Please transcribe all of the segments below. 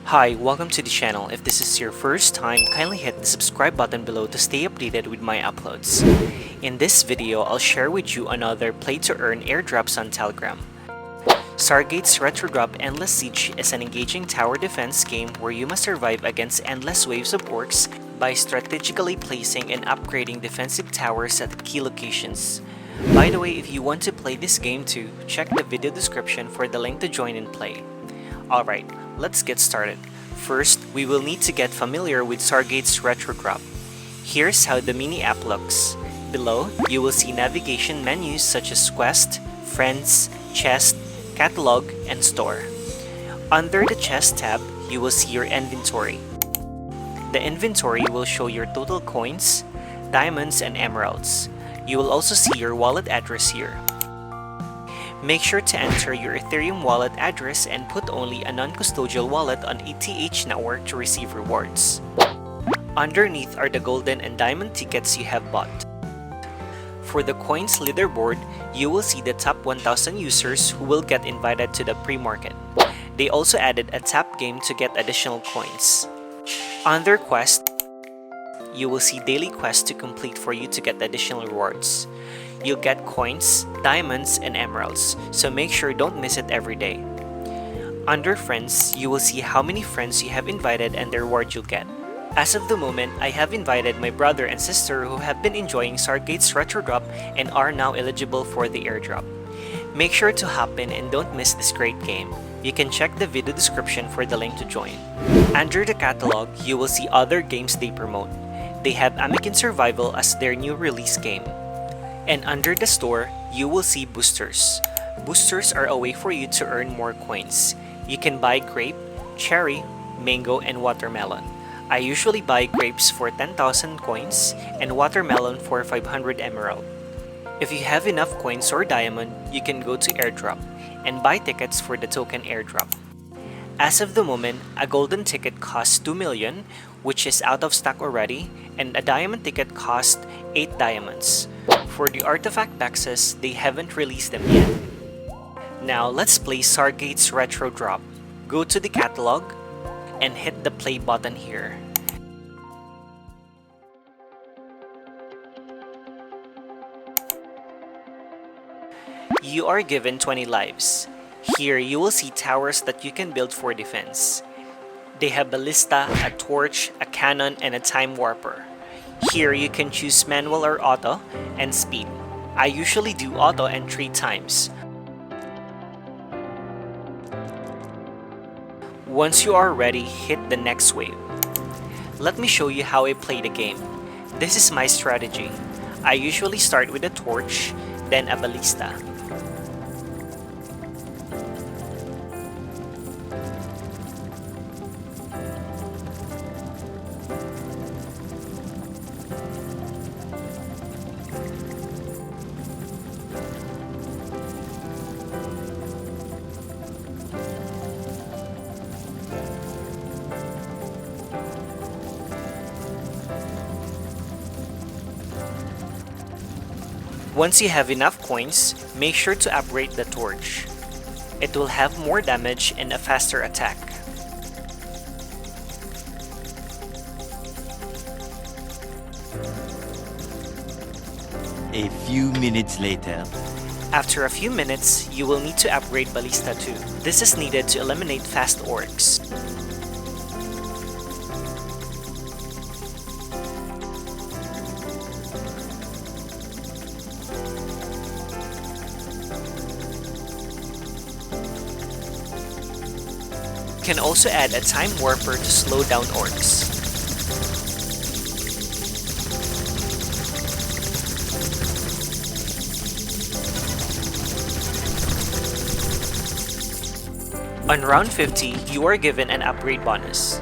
Hi, welcome to the channel. If this is your first time, kindly hit the subscribe button below to stay updated with my uploads. In this video, I'll share with you another play-to-earn airdrops on Telegram. ZarGates Retrodrop Endless Siege is an engaging tower defense game where you must survive against endless waves of orcs by strategically placing and upgrading defensive towers at key locations. By the way, if you want to play this game too, check the video description for the link to join and play. Alright, let's get started. First, we will need to get familiar with ZarGates Retrodrop. Here's how the mini app looks. Below, you will see navigation menus such as Quest, Friends, Chest, Catalog, and Store. Under the Chest tab, you will see your inventory. The inventory will show your total coins, diamonds, and emeralds. You will also see your wallet address here. Make sure to enter your Ethereum wallet address and put only a non-custodial wallet on ETH network to receive rewards. Underneath are the golden and diamond tickets you have bought. For the coins leaderboard, you will see the top 1,000 users who will get invited to the pre-market. They also added a tap game to get additional coins. Under quest, you will see daily quests to complete for you to get additional rewards. You'll get coins, diamonds, and emeralds, so make sure don't miss it every day. Under friends, you will see how many friends you have invited and the reward you'll get. As of the moment, I have invited my brother and sister who have been enjoying ZarGates Retrodrop and are now eligible for the airdrop. Make sure to hop in and don't miss this great game. You can check the video description for the link to join. Under the catalog, you will see other games they promote. They have Amican Survival as their new release game. And under the store, you will see boosters. Boosters are a way for you to earn more coins. You can buy grape, cherry, mango, and watermelon. I usually buy grapes for 10,000 coins and watermelon for 500 emerald. If you have enough coins or diamond, you can go to airdrop and buy tickets for the token airdrop. As of the moment, a golden ticket costs 2 million, which is out of stock already, and a diamond ticket costs 8 diamonds. For the artifact boxes, they haven't released them yet. Now let's play ZarGates Retrodrop. Go to the catalog and hit the play button here. You are given 20 lives. Here you will see towers that you can build for defense. They have ballista, a torch, a cannon, and a time warper. Here you can choose manual or auto and speed. I usually do auto and 3 times. Once you are ready, hit the next wave. Let me show you how I play the game. This is my strategy. I usually start with a torch, then a ballista. Once you have enough coins, make sure to upgrade the torch. It will have more damage and a faster attack. A few minutes later. After a few minutes, you will need to upgrade Ballista too. This is needed to eliminate fast orcs. You can also add a time warper to slow down orcs. On round 50, you are given an upgrade bonus.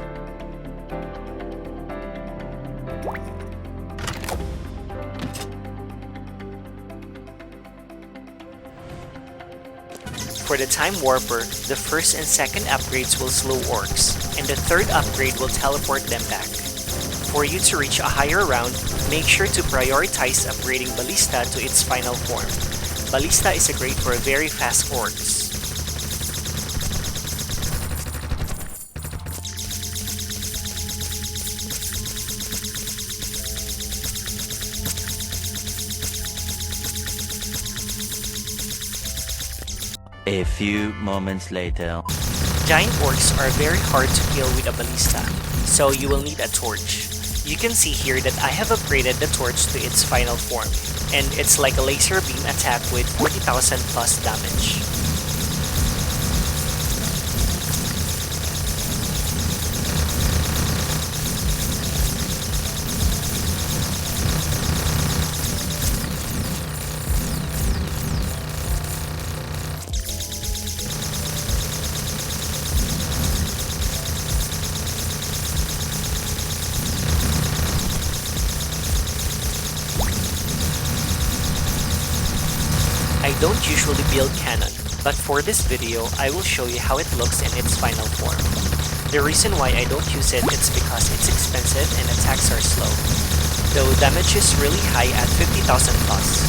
For the time warper, the first and second upgrades will slow orcs, and the third upgrade will teleport them back. For you to reach a higher round, make sure to prioritize upgrading Ballista to its final form. Ballista is great for very fast orcs. A few moments later. Giant orcs are very hard to kill with a ballista, so you will need a torch. You can see here that I have upgraded the torch to its final form, and it's like a laser beam attack with 40,000 plus damage. I don't usually build cannon, but for this video, I will show you how it looks in its final form. The reason why I don't use it is because it's expensive and attacks are slow, though damage is really high at 50,000 plus.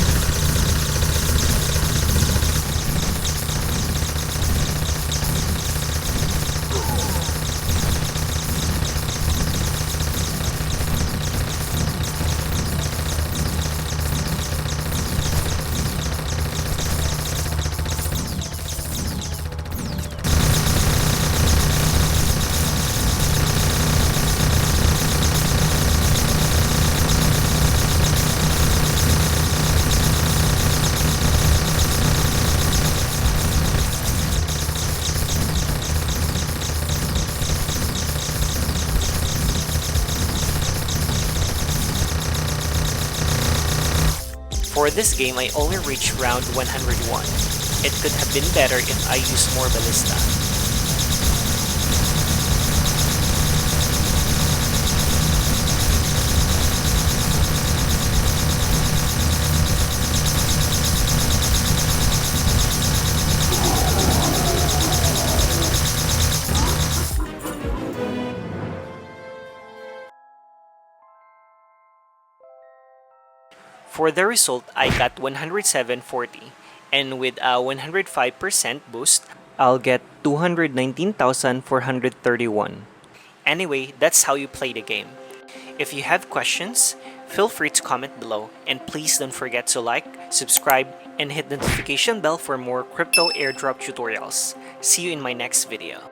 For this game, I only reached round 101. It could have been better if I used more ballista. For the result, I got 107.40, and with a 105% boost, I'll get 219,431. Anyway, that's how you play the game. If you have questions, feel free to comment below, and please don't forget to like, subscribe, and hit the notification bell for more crypto airdrop tutorials. See you in my next video.